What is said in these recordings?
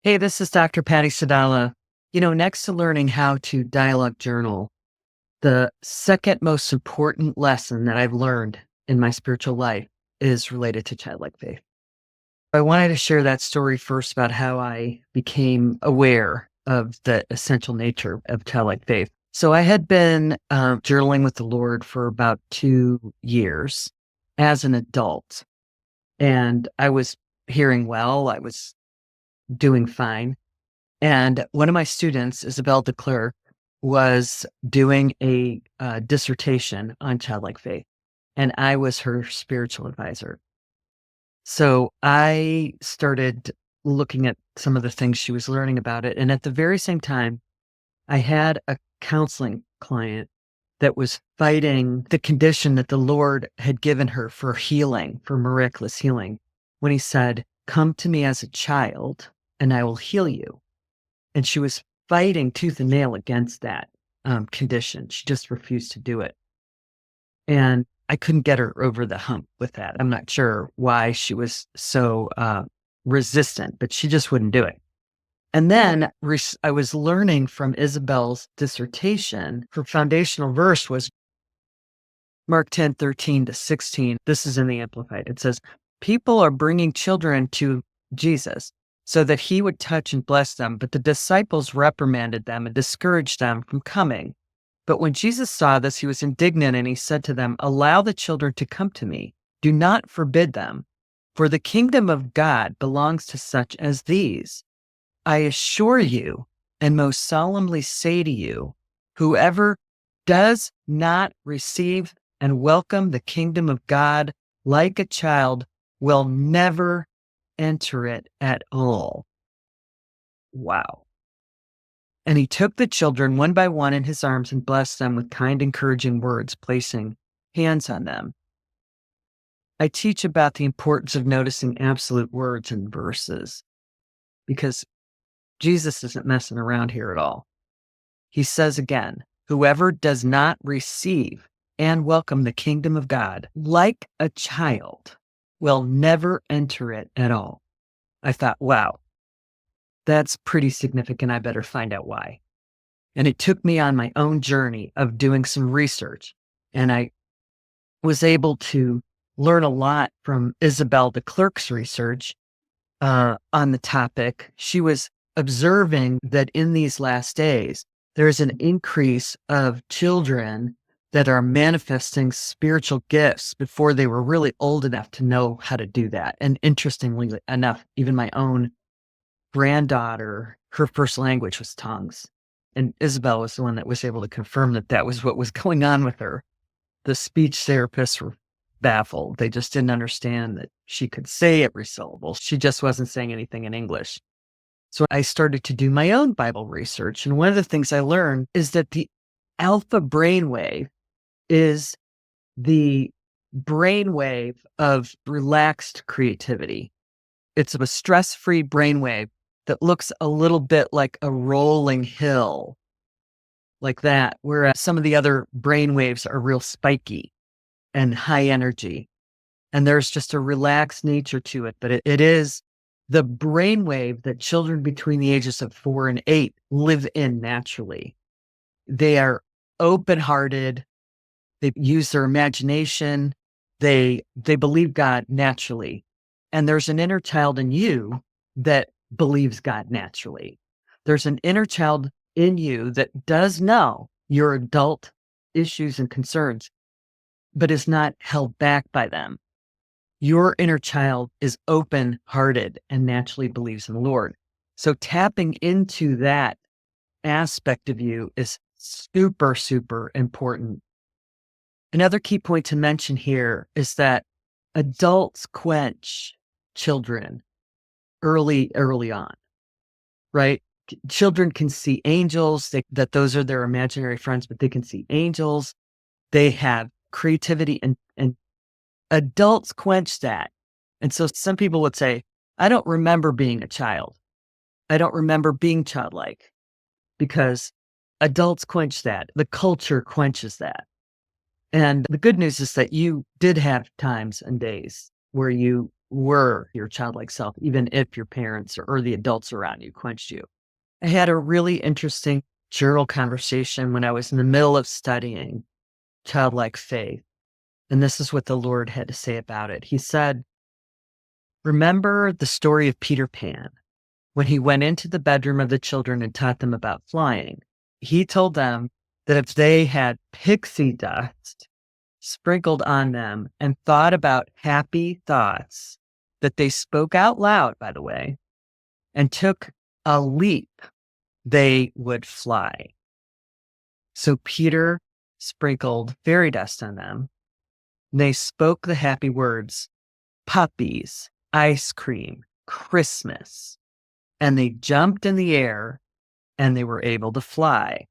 Hey, this is Dr. Patty Sadallah. Next to learning how to dialogue journal, the second most important lesson that I've learned in my spiritual life is related to childlike faith. I wanted to share that story first about how I became aware of the essential nature of childlike faith. So I had been journaling with the Lord for about 2 years as an adult, and I was hearing well, I was doing fine. And one of my students, Isabel DeClerc, was doing a dissertation on childlike faith, and I was her spiritual advisor. So I started looking at some of the things she was learning about it. And at the very same time, I had a counseling client that was fighting the condition that the Lord had given her for healing, for miraculous healing, when he said, "Come to me as a child, and I will heal you." And she was fighting tooth and nail against that, condition. She just refused to do it. And I couldn't get her over the hump with that. I'm not sure why she was so, resistant, but she just wouldn't do it. And then I was learning from Isabel's dissertation. Her foundational verse was Mark 10:13-16. This is in the Amplified. It says, "People are bringing children to Jesus so that he would touch and bless them, but the disciples reprimanded them and discouraged them from coming. But when Jesus saw this, he was indignant and he said to them, 'Allow the children to come to me. Do not forbid them, for the kingdom of God belongs to such as these. I assure you and most solemnly say to you, whoever does not receive and welcome the kingdom of God like a child will never enter it at all.'" Wow. "And he took the children one by one in his arms and blessed them with kind, encouraging words, placing hands on them." I teach about the importance of noticing absolute words and verses because Jesus isn't messing around here at all. He says again, "Whoever does not receive and welcome the kingdom of God like a child will never enter it at all." I thought, wow, that's pretty significant. I better find out why. And it took me on my own journey of doing some research. And I was able to learn a lot from Isabel DeClerc's research on the topic. She was observing that in these last days, there's an increase of children that are manifesting spiritual gifts before they were really old enough to know how to do that. And interestingly enough, even my own granddaughter, her first language was tongues. And Isabel was the one that was able to confirm that that was what was going on with her. The speech therapists were baffled. They just didn't understand that she could say every syllable. She just wasn't saying anything in English. So I started to do my own Bible research. And one of the things I learned is that the alpha brainwave is the brainwave of relaxed creativity. It's a stress-free brainwave that looks a little bit like a rolling hill, like that, whereas some of the other brainwaves are real spiky and high energy. And there's just a relaxed nature to it, but it is the brainwave that children between the ages of 4 and 8 live in naturally. They are open-hearted, they use their imagination, they believe God naturally. And there's an inner child in you that believes God naturally. There's an inner child in you that does know your adult issues and concerns, but is not held back by them. Your inner child is open-hearted and naturally believes in the Lord. So tapping into that aspect of you is super, super important. Another key point to mention here is that adults quench children early on, right? Children can see angels, that those are their imaginary friends, but they can see angels. They have creativity and adults quench that. And so some people would say, "I don't remember being a child. I don't remember being childlike," because adults quench that. The culture quenches that. And the good news is that you did have times and days where you were your childlike self, even if your parents or the adults around you quenched you. I had a really interesting journal conversation when I was in the middle of studying childlike faith. And this is what the Lord had to say about it. He said, remember the story of Peter Pan when he went into the bedroom of the children and taught them about flying. He told them that if they had pixie dust sprinkled on them and thought about happy thoughts that they spoke out loud, by the way, and took a leap, they would fly. So Peter sprinkled fairy dust on them. And they spoke the happy words, puppies, ice cream, Christmas. And they jumped in the air and they were able to fly.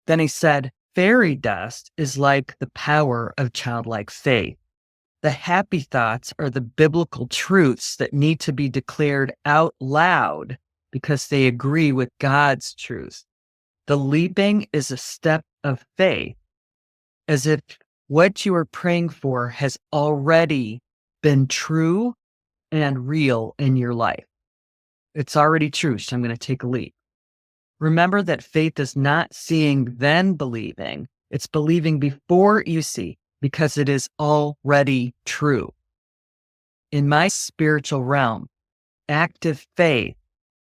Then he said, fairy dust is like the power of childlike faith. The happy thoughts are the biblical truths that need to be declared out loud because they agree with God's truth. The leaping is a step of faith, as if what you are praying for has already been true and real in your life. It's already true, so I'm going to take a leap. Remember that faith is not seeing then believing. It's believing before you see, because it is already true. In my spiritual realm, active faith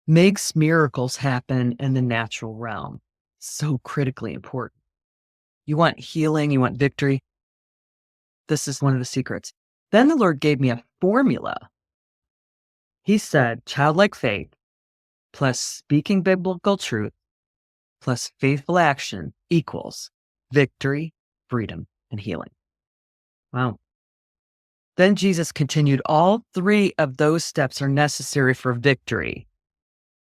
makes miracles happen in the natural realm. So critically important. You want healing, you want victory. This is one of the secrets. Then the Lord gave me a formula. He said, childlike faith plus speaking biblical truth plus faithful action equals victory, freedom, and healing. Wow. Then Jesus continued, all three of those steps are necessary for victory.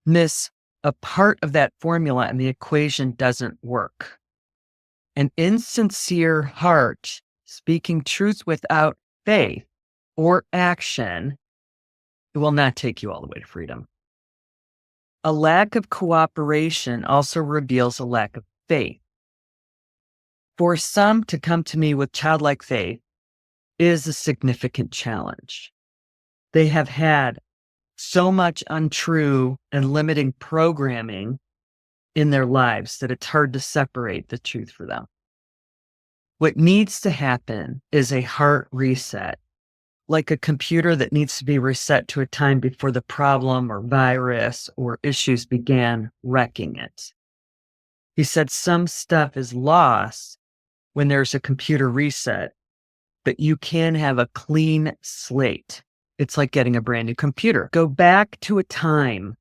Miss a part of that formula and the equation doesn't work. An insincere heart speaking truth without faith or action, it will not take you all the way to freedom. A lack of cooperation also reveals a lack of faith. For some to come to me with childlike faith is a significant challenge. They have had so much untrue and limiting programming in their lives that it's hard to separate the truth for them. What needs to happen is a heart reset, like a computer that needs to be reset to a time before the problem or virus or issues began wrecking it. He said some stuff is lost when there's a computer reset, but you can have a clean slate. It's like getting a brand new computer. Go back to a time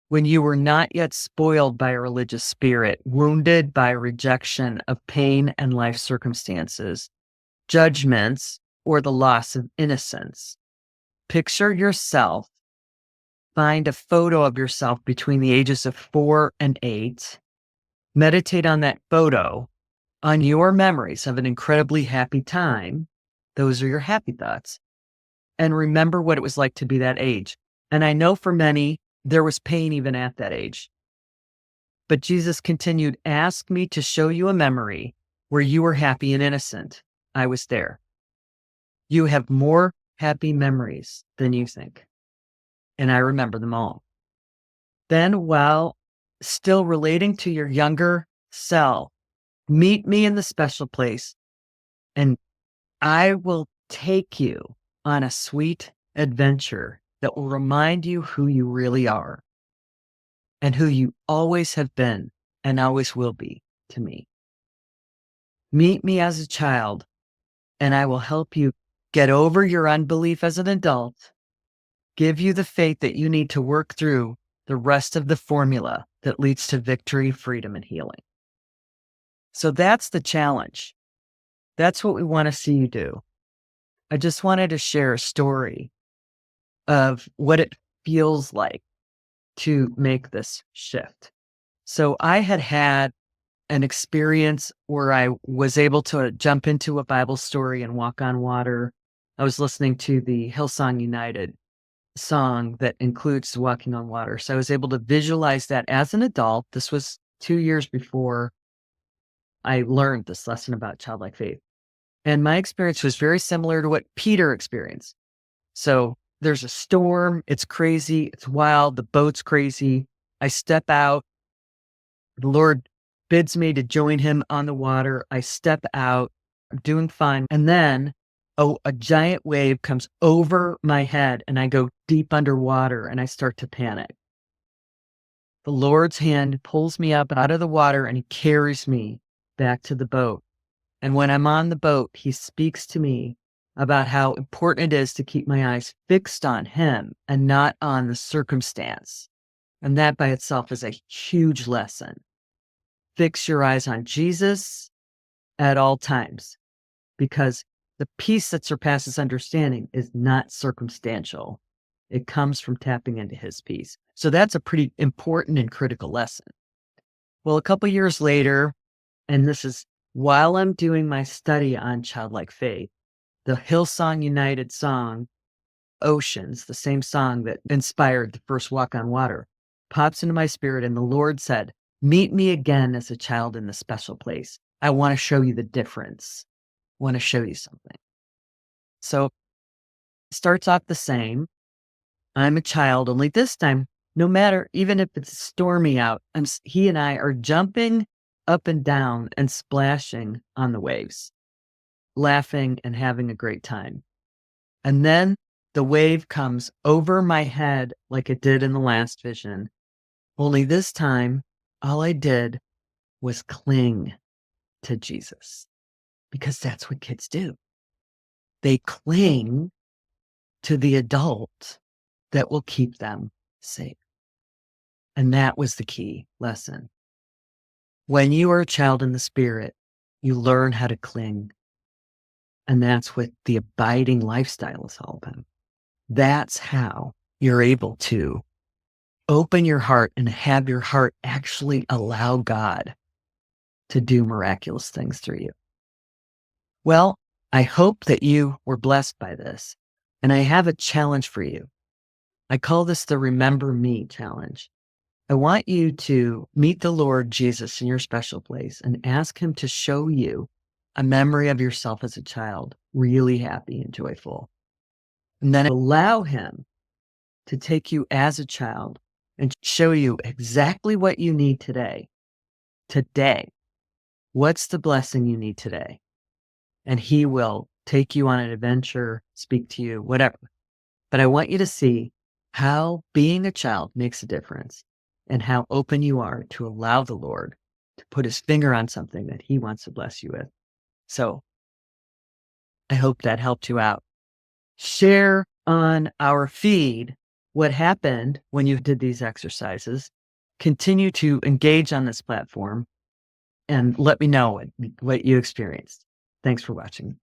when you were not yet spoiled by a religious spirit, wounded by rejection of pain and life circumstances, judgments, or the loss of innocence. Picture yourself. Find a photo of yourself between the ages of 4 and 8. Meditate on that photo, on your memories of an incredibly happy time. Those are your happy thoughts. And remember what it was like to be that age. And I know for many, there was pain even at that age. But Jesus continued, ask me to show you a memory where you were happy and innocent. I was there. You have more happy memories than you think. And I remember them all. Then, while still relating to your younger self, meet me in the special place, and I will take you on a sweet adventure that will remind you who you really are and who you always have been and always will be to me. Meet me as a child, and I will help you get over your unbelief as an adult, give you the faith that you need to work through the rest of the formula that leads to victory, freedom, and healing. So that's the challenge. That's what we want to see you do. I just wanted to share a story of what it feels like to make this shift. So I had an experience where I was able to jump into a Bible story and walk on water. I was listening to the Hillsong United song that includes walking on water. So I was able to visualize that as an adult. This was 2 years before I learned this lesson about childlike faith. And my experience was very similar to what Peter experienced. So there's a storm. It's crazy. It's wild. The boat's crazy. I step out. The Lord bids me to join him on the water. I step out. I'm doing fine. And then, oh, a giant wave comes over my head and I go deep underwater and I start to panic. The Lord's hand pulls me up out of the water and he carries me back to the boat. And when I'm on the boat, he speaks to me about how important it is to keep my eyes fixed on him and not on the circumstance. And that by itself is a huge lesson. Fix your eyes on Jesus at all times, because the peace that surpasses understanding is not circumstantial. It comes from tapping into his peace. So that's a pretty important and critical lesson. Well, a couple years later, and this is while I'm doing my study on childlike faith, the Hillsong United song, Oceans, the same song that inspired the first walk on water, pops into my spirit. And the Lord said, meet me again as a child in the special place. I want to show you the difference. I want to show you something. So it starts off the same. I'm a child, only this time, no matter, even if it's stormy out, he and I are jumping up and down and splashing on the waves, laughing and having a great time. And then the wave comes over my head like it did in the last vision. Only this time, all I did was cling to Jesus, because that's what kids do. They cling to the adult that will keep them safe. And that was the key lesson. When you are a child in the Spirit, you learn how to cling. And that's what the abiding lifestyle is all about. That's how you're able to open your heart and have your heart actually allow God to do miraculous things through you. Well, I hope that you were blessed by this. And I have a challenge for you. I call this the Remember Me challenge. I want you to meet the Lord Jesus in your special place and ask him to show you a memory of yourself as a child, really happy and joyful. And then allow him to take you as a child and show you exactly what you need today. Today, what's the blessing you need today? And he will take you on an adventure, speak to you, whatever. But I want you to see how being a child makes a difference and how open you are to allow the Lord to put his finger on something that he wants to bless you with. So I hope that helped you out. Share on our feed what happened when you did these exercises. Continue to engage on this platform and let me know what you experienced. Thanks for watching.